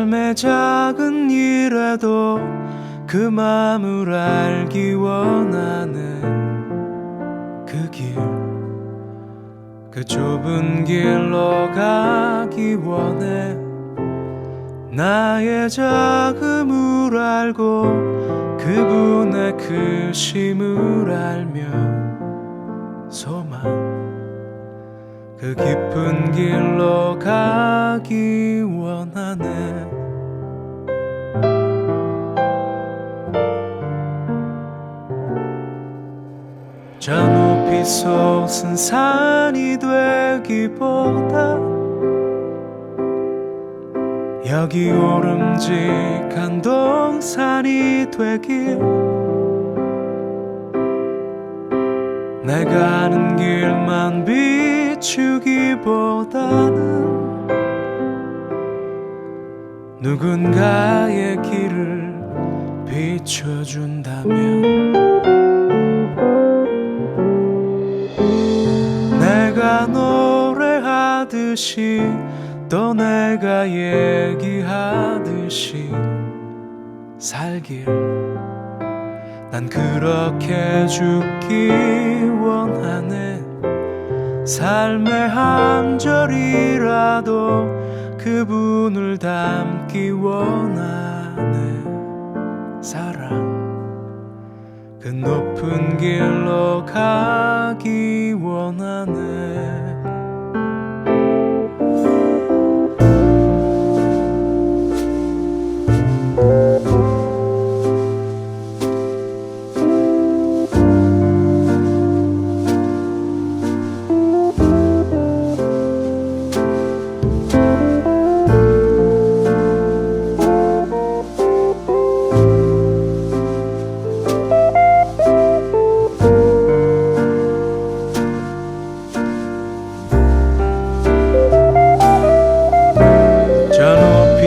삶의 작은 일에도 그 맘을 알기 원하는 그 길, 그 좁은 길로 가기 원해. 나의 작음을 알고 그분의 크심을 알며 소망, 그 깊은 길로 가기 원하네. 저 높이 솟은 산이 되기보다 여기 오름직한 동산이 되길, 내가 아는 길만 비추기보다는 누군가의 길을 비춰준다면, 내가 노래하듯이 또 내가 얘기하듯이 살길, 난 그렇게 죽기 원하네. 삶의 한 절이라도 그분을 닮기 원하네. 사랑, 그 높은 길로 가기 원하네.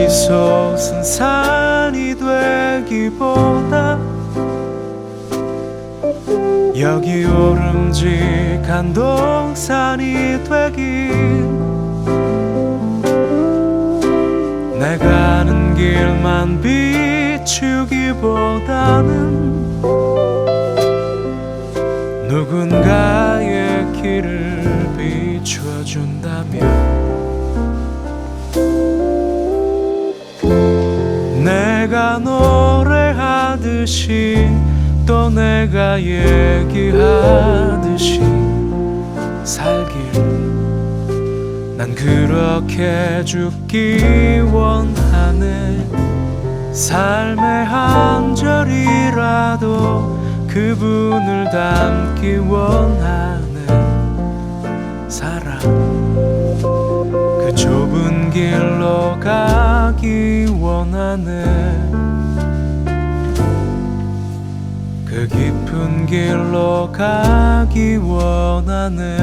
솟은 산이 되기보다 여기 오름직한 동산이 되길, 내가 아는 길만 비추기보다는 누군가의 길을 비춰준다면, 내가 노래하듯이 또 내가 얘기하듯이 살길, 난 그렇게 죽기 원하네. 삶의 한 절이라도 그분을 닮기 원하네. 사랑, 그 좁은 길로 가기 원하네. 그 깊은 길로 가기 원하네.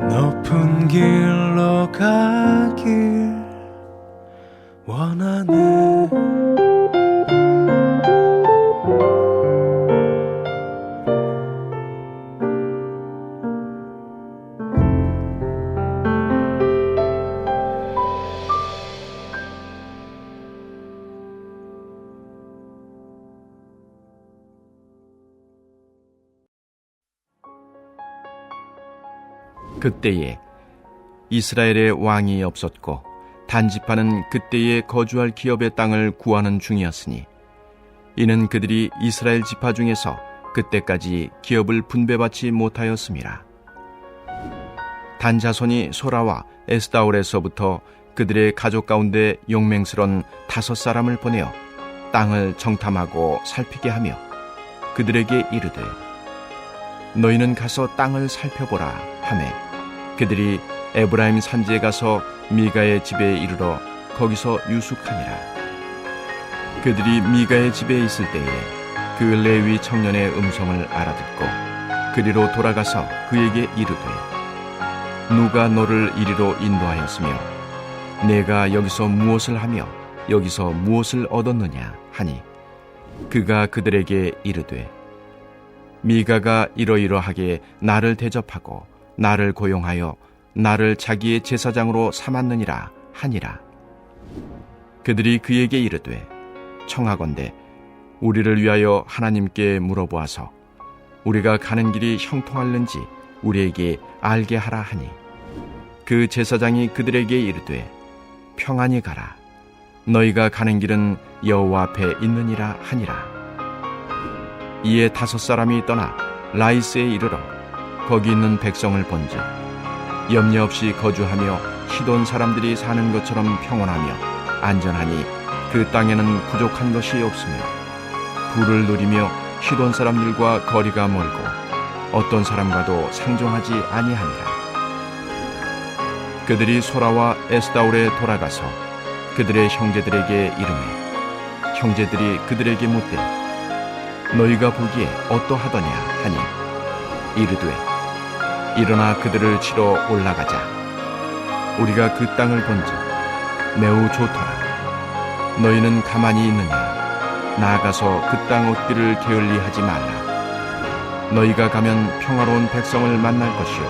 높은 길로 가길 원하네. 그때에 이스라엘의 왕이 없었고 단지파는 그때에 거주할 기업의 땅을 구하는 중이었으니, 이는 그들이 이스라엘 지파 중에서 그때까지 기업을 분배받지 못하였음이라. 단 자손이 소라와 에스다올에서부터 그들의 가족 가운데 용맹스런 5사람을 보내어 땅을 정탐하고 살피게 하며 그들에게 이르되, 너희는 가서 땅을 살펴보라 하매, 그들이 에브라임 산지에 가서 미가의 집에 이르러 거기서 유숙하니라. 그들이 미가의 집에 있을 때에 그 레위 청년의 음성을 알아듣고 그리로 돌아가서 그에게 이르되, 누가 너를 이리로 인도하였으며 내가 여기서 무엇을 하며 여기서 무엇을 얻었느냐 하니, 그가 그들에게 이르되, 미가가 이러이러하게 나를 대접하고 나를 고용하여 나를 자기의 제사장으로 삼았느니라 하니라. 그들이 그에게 이르되 청하건대 우리를 위하여 하나님께 물어보아서 우리가 가는 길이 형통할는지 우리에게 알게 하라 하니, 그 제사장이 그들에게 이르되 평안히 가라. 너희가 가는 길은 여호와 앞에 있느니라 하니라. 이에 5사람이 떠나 라이스에 이르러 거기 있는 백성을 본즉 염려 없이 거주하며 시돈 사람들이 사는 것처럼 평온하며 안전하니 그 땅에는 부족한 것이 없으며 부를 누리며 시돈 사람들과 거리가 멀고 어떤 사람과도 상종하지 아니하니라. 그들이 소라와 에스다올에 돌아가서 그들의 형제들에게 이르매 형제들이 그들에게 묻되 너희가 보기에 어떠하더냐 하니 이르되 일어나 그들을 치러 올라가자. 우리가 그 땅을 본즉 매우 좋더라. 너희는 가만히 있느냐? 나아가서 그 땅 얻기를 게을리하지 말라. 너희가 가면 평화로운 백성을 만날 것이요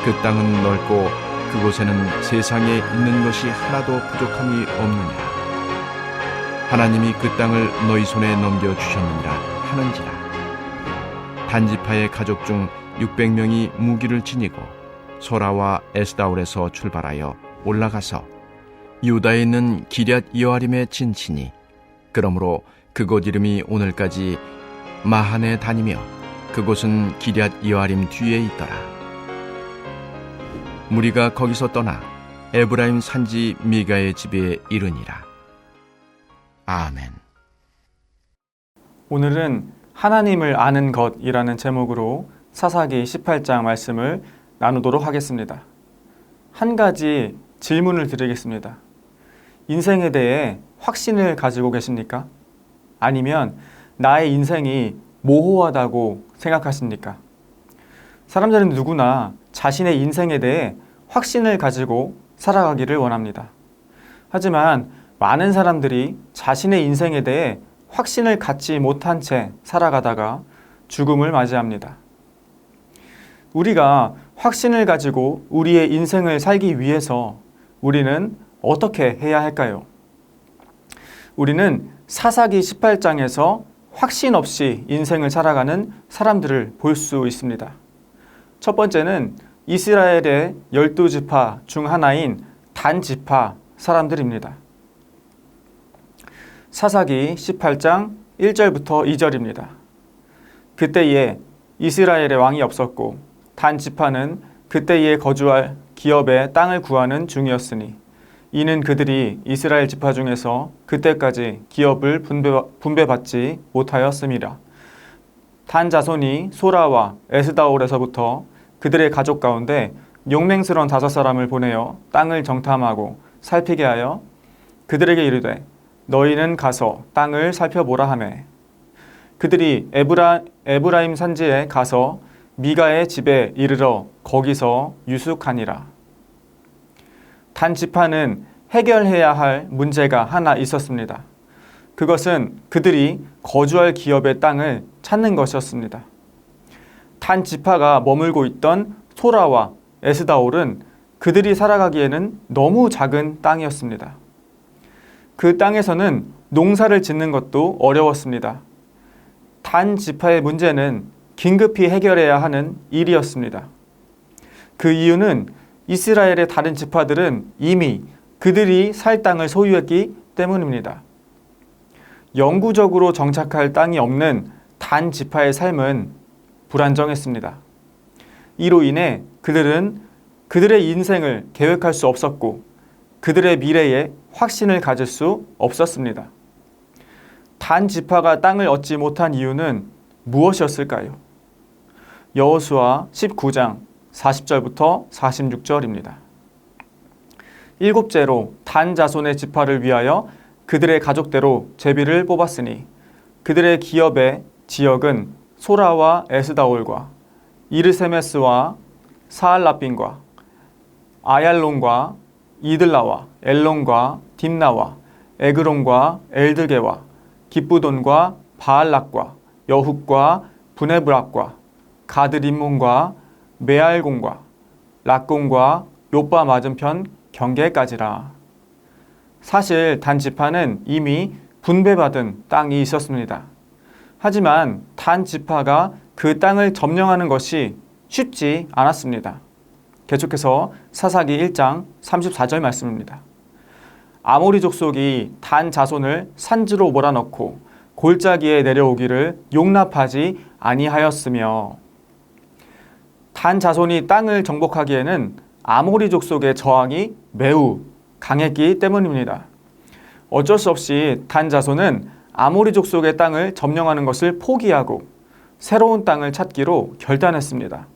그 땅은 넓고 그곳에는 세상에 있는 것이 하나도 부족함이 없느니라. 하나님이 그 땅을 너희 손에 넘겨주셨느니라 하는지라. 단지파의 가족 중 600명이 무기를 지니고 소라와 에스다올에서 출발하여 올라가서 유다에 있는 기럇 여아림에 진치니, 그러므로 그곳 이름이 오늘까지 마하네 다니며 그곳은 기럇 여아림 뒤에 있더라. 무리가 거기서 떠나 에브라임 산지 미가의 집에 이르니라. 아멘. 오늘은 하나님을 아는 것이라는 제목으로 사사기 18장 말씀을 나누도록 하겠습니다. 한 가지 질문을 드리겠습니다. 인생에 대해 확신을 가지고 계십니까? 아니면 나의 인생이 모호하다고 생각하십니까? 사람들은 누구나 자신의 인생에 대해 확신을 가지고 살아가기를 원합니다. 하지만 많은 사람들이 자신의 인생에 대해 확신을 갖지 못한 채 살아가다가 죽음을 맞이합니다. 우리가 확신을 가지고 우리의 인생을 살기 위해서 우리는 어떻게 해야 할까요? 우리는 사사기 18장에서 확신 없이 인생을 살아가는 사람들을 볼 수 있습니다. 첫 번째는 이스라엘의 12지파 중 하나인 단지파 사람들입니다. 사사기 18장 1절부터 2절입니다. 그때에 이스라엘의 왕이 없었고 단지파는 그때에 거주할 기업의 땅을 구하는 중이었으니 이는 그들이 이스라엘 지파 중에서 그때까지 기업을 분배받지 못하였음이라. 단 자손이 소라와 에스다올에서부터 그들의 가족 가운데 용맹스러운 5사람을 보내어 땅을 정탐하고 살피게 하여 그들에게 이르되 너희는 가서 땅을 살펴보라 하매 그들이 에브라임 산지에 가서 미가의 집에 이르러 거기서 유숙하니라. 단 지파는 해결해야 할 문제가 하나 있었습니다. 그것은 그들이 거주할 기업의 땅을 찾는 것이었습니다. 단 지파가 머물고 있던 소라와 에스다올은 그들이 살아가기에는 너무 작은 땅이었습니다. 그 땅에서는 농사를 짓는 것도 어려웠습니다. 단 지파의 문제는 긴급히 해결해야 하는 일이었습니다. 그 이유는 이스라엘의 다른 지파들은 이미 그들이 살 땅을 소유했기 때문입니다. 영구적으로 정착할 땅이 없는 단 지파의 삶은 불안정했습니다. 이로 인해 그들은 그들의 인생을 계획할 수 없었고 그들의 미래에 확신을 가질 수 없었습니다. 단 지파가 땅을 얻지 못한 이유는 무엇이었을까요? 여호수아 19장 40절부터 46절입니다. 7제로 단 자손의 지파를 위하여 그들의 가족대로 제비를 뽑았으니 그들의 기업의 지역은 소라와 에스다올과 이르세메스와 사알라빈과 아얄론과 이들라와 엘론과 딥나와 에그론과 엘드게와 기쁘돈과 바알락과 여훅과 브네브락과 가드림몬과 메알공과 락공과 요빠 맞은편 경계까지라. 사실 단 지파는 이미 분배받은 땅이 있었습니다. 하지만 단 지파가 그 땅을 점령하는 것이 쉽지 않았습니다. 계속해서 사사기 1장 34절 말씀입니다. 아모리 족속이 단 자손을 산지로 몰아넣고 골짜기에 내려오기를 용납하지 아니하였으며, 단 자손이 땅을 정복하기에는 아모리 족속의 저항이 매우 강했기 때문입니다. 어쩔 수 없이 단 자손은 아모리 족속의 땅을 점령하는 것을 포기하고 새로운 땅을 찾기로 결단했습니다.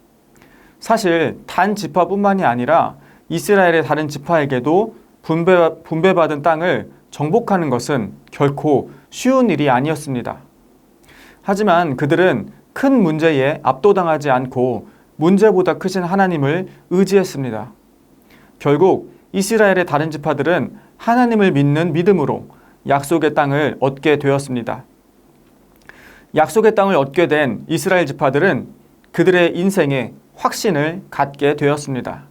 사실 단 지파뿐만이 아니라 이스라엘의 다른 지파에게도 분배받은 땅을 정복하는 것은 결코 쉬운 일이 아니었습니다. 하지만 그들은 큰 문제에 압도당하지 않고 문제보다 크신 하나님을 의지했습니다. 결국 이스라엘의 다른 지파들은 하나님을 믿는 믿음으로 약속의 땅을 얻게 되었습니다. 약속의 땅을 얻게 된 이스라엘 지파들은 그들의 인생에 확신을 갖게 되었습니다.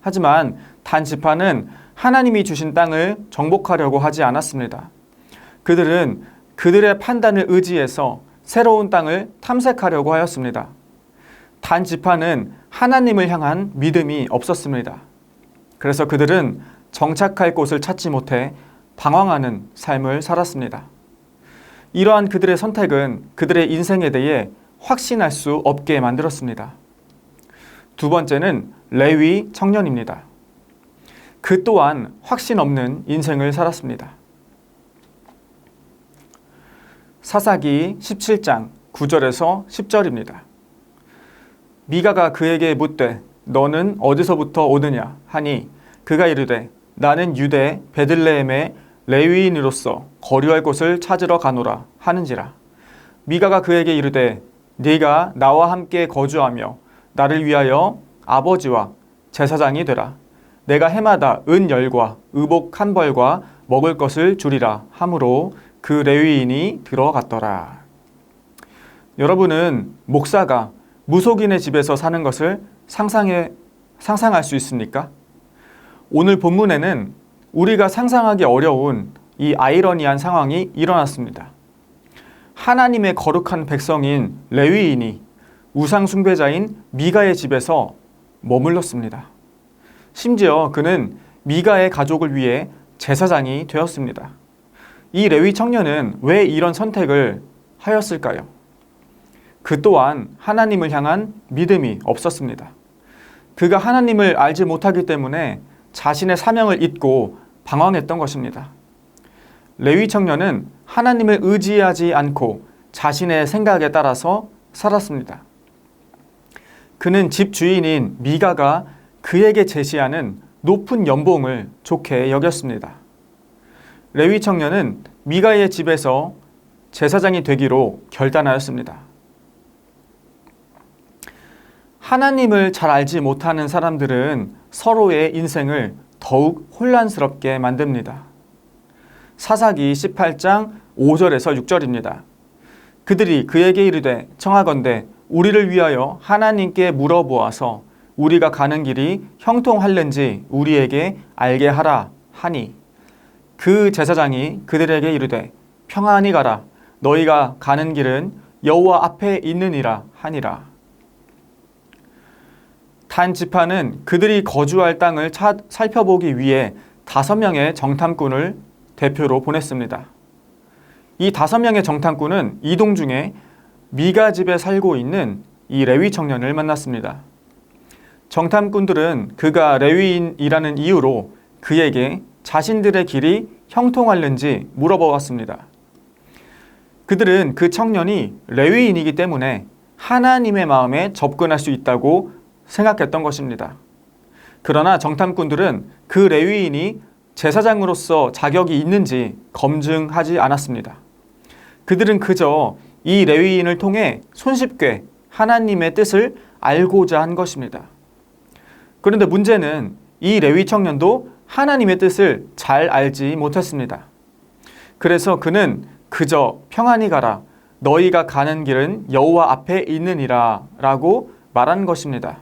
하지만 단 지파는 하나님이 주신 땅을 정복하려고 하지 않았습니다. 그들은 그들의 판단을 의지해서 새로운 땅을 탐색하려고 하였습니다. 단 지파는 하나님을 향한 믿음이 없었습니다. 그래서 그들은 정착할 곳을 찾지 못해 방황하는 삶을 살았습니다. 이러한 그들의 선택은 그들의 인생에 대해 확신할 수 없게 만들었습니다. 두 번째는 레위 청년입니다. 그 또한 확신 없는 인생을 살았습니다. 사사기 17장 9절에서 10절입니다. 미가가 그에게 묻되 너는 어디서부터 오느냐 하니 그가 이르되 나는 유대 베들레헴의 레위인으로서 거류할 곳을 찾으러 가노라 하는지라. 미가가 그에게 이르되 네가 나와 함께 거주하며 나를 위하여 아버지와 제사장이 되라. 내가 해마다 은 10과 의복 1벌과 먹을 것을 주리라 하므로 그 레위인이 들어갔더라. 여러분은 목사가 무속인의 집에서 사는 것을 상상할 수 있습니까? 오늘 본문에는 우리가 상상하기 어려운 이 아이러니한 상황이 일어났습니다. 하나님의 거룩한 백성인 레위인이 우상 숭배자인 미가의 집에서 머물렀습니다. 심지어 그는 미가의 가족을 위해 제사장이 되었습니다. 이 레위 청년은 왜 이런 선택을 하였을까요? 그 또한 하나님을 향한 믿음이 없었습니다. 그가 하나님을 알지 못하기 때문에 자신의 사명을 잊고 방황했던 것입니다. 레위 청년은 하나님을 의지하지 않고 자신의 생각에 따라서 살았습니다. 그는 집 주인인 미가가 그에게 제시하는 높은 연봉을 좋게 여겼습니다. 레위 청년은 미가의 집에서 제사장이 되기로 결단하였습니다. 하나님을 잘 알지 못하는 사람들은 서로의 인생을 더욱 혼란스럽게 만듭니다. 사사기 18장 5절에서 6절입니다. 그들이 그에게 이르되 청하건대 우리를 위하여 하나님께 물어보아서 우리가 가는 길이 형통할는지 우리에게 알게 하라 하니 그 제사장이 그들에게 이르되 평안히 가라 너희가 가는 길은 여호와 앞에 있느니라 하니라. 단 지파는 그들이 거주할 땅을 살펴보기 위해 5명의 정탐꾼을 대표로 보냈습니다. 이 5명의 정탐꾼은 이동 중에 미가 집에 살고 있는 이 레위 청년을 만났습니다. 정탐꾼들은 그가 레위인이라는 이유로 그에게 자신들의 길이 형통할는지 물어보았습니다. 그들은 그 청년이 레위인이기 때문에 하나님의 마음에 접근할 수 있다고 생각했던 것입니다. 그러나 정탐꾼들은 그 레위인이 제사장으로서 자격이 있는지 검증하지 않았습니다. 그들은 그저 이 레위인을 통해 손쉽게 하나님의 뜻을 알고자 한 것입니다. 그런데 문제는 이 레위 청년도 하나님의 뜻을 잘 알지 못했습니다. 그래서 그는 그저 평안히 가라, 너희가 가는 길은 여호와 앞에 있느니라 라고 말한 것입니다.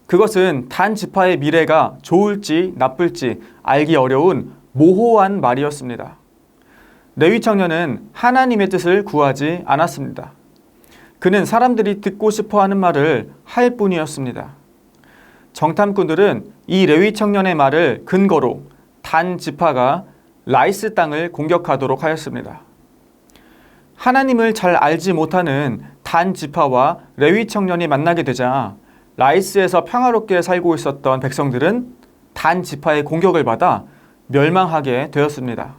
그것은 단 지파의 미래가 좋을지 나쁠지 알기 어려운 모호한 말이었습니다. 레위 청년은 하나님의 뜻을 구하지 않았습니다. 그는 사람들이 듣고 싶어하는 말을 할 뿐이었습니다. 정탐꾼들은 이 레위 청년의 말을 근거로 단 지파가 라이스 땅을 공격하도록 하였습니다. 하나님을 잘 알지 못하는 단 지파와 레위 청년이 만나게 되자 라이스에서 평화롭게 살고 있었던 백성들은 단 지파의 공격을 받아 멸망하게 되었습니다.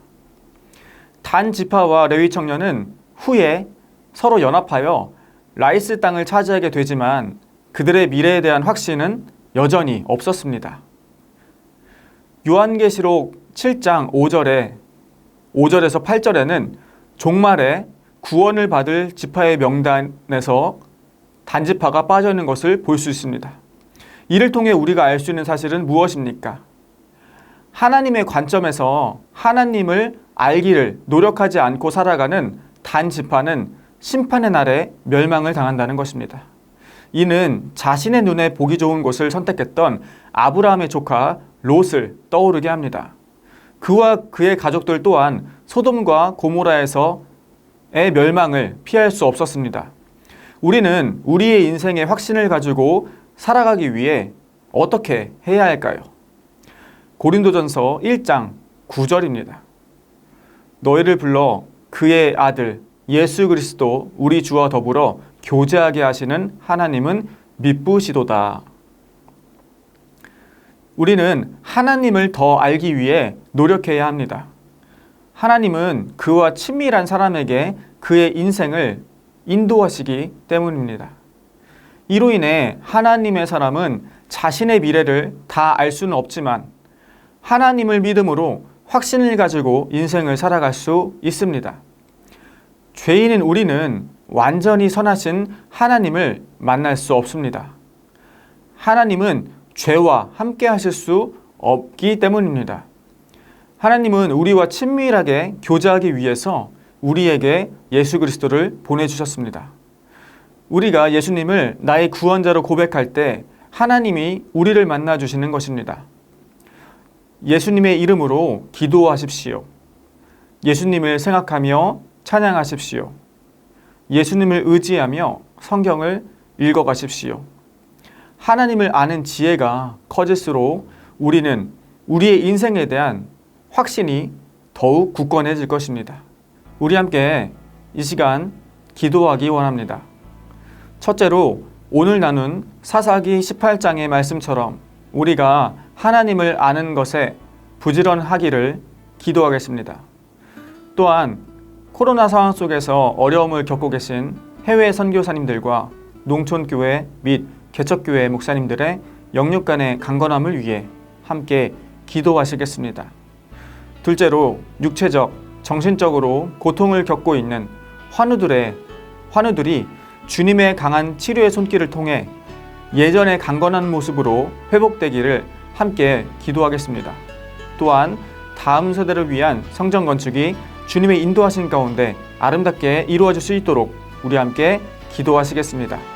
단 지파와 레위 청년은 후에 서로 연합하여 라이스 땅을 차지하게 되지만 그들의 미래에 대한 확신은 여전히 없었습니다. 요한계시록 7장 5절에서 8절에는 종말에 구원을 받을 지파의 명단에서 단지파가 빠져 있는 것을 볼 수 있습니다. 이를 통해 우리가 알 수 있는 사실은 무엇입니까? 하나님의 관점에서 하나님을 알기를 노력하지 않고 살아가는 단지파는 심판의 날에 멸망을 당한다는 것입니다. 이는 자신의 눈에 보기 좋은 곳을 선택했던 아브라함의 조카 롯을 떠오르게 합니다. 그와 그의 가족들 또한 소돔과 고모라에서의 멸망을 피할 수 없었습니다. 우리는 우리의 인생의 확신을 가지고 살아가기 위해 어떻게 해야 할까요? 고린도전서 1장 9절입니다. 너희를 불러 그의 아들 예수 그리스도 우리 주와 더불어 교제하게 하시는 하나님은 미쁘시도다. 우리는 하나님을 더 알기 위해 노력해야 합니다. 하나님은 그와 친밀한 사람에게 그의 인생을 인도하시기 때문입니다. 이로 인해 하나님의 사람은 자신의 미래를 다 알 수는 없지만 하나님을 믿음으로 확신을 가지고 인생을 살아갈 수 있습니다. 죄인인 우리는 완전히 선하신 하나님을 만날 수 없습니다. 하나님은 죄와 함께 하실 수 없기 때문입니다. 하나님은 우리와 친밀하게 교제하기 위해서 우리에게 예수 그리스도를 보내주셨습니다. 우리가 예수님을 나의 구원자로 고백할 때 하나님이 우리를 만나주시는 것입니다. 예수님의 이름으로 기도하십시오. 예수님을 생각하며 찬양하십시오. 예수님을 의지하며 성경을 읽어가십시오. 하나님을 아는 지혜가 커질수록 우리는 우리의 인생에 대한 확신이 더욱 굳건해질 것입니다. 우리 함께 이 시간 기도하기 원합니다. 첫째로 오늘 나눈 사사기 18장의 말씀처럼 우리가 하나님을 아는 것에 부지런하기를 기도하겠습니다. 또한 코로나 상황 속에서 어려움을 겪고 계신 해외 선교사님들과 농촌교회 및 개척교회 목사님들의 영육 간의 강건함을 위해 함께 기도하시겠습니다. 둘째로 육체적, 정신적으로 고통을 겪고 있는 환우들이 주님의 강한 치료의 손길을 통해 예전의 강건한 모습으로 회복되기를 함께 기도하겠습니다. 또한 다음 세대를 위한 성전 건축이 주님의 인도하신 가운데 아름답게 이루어질 수 있도록 우리 함께 기도하시겠습니다.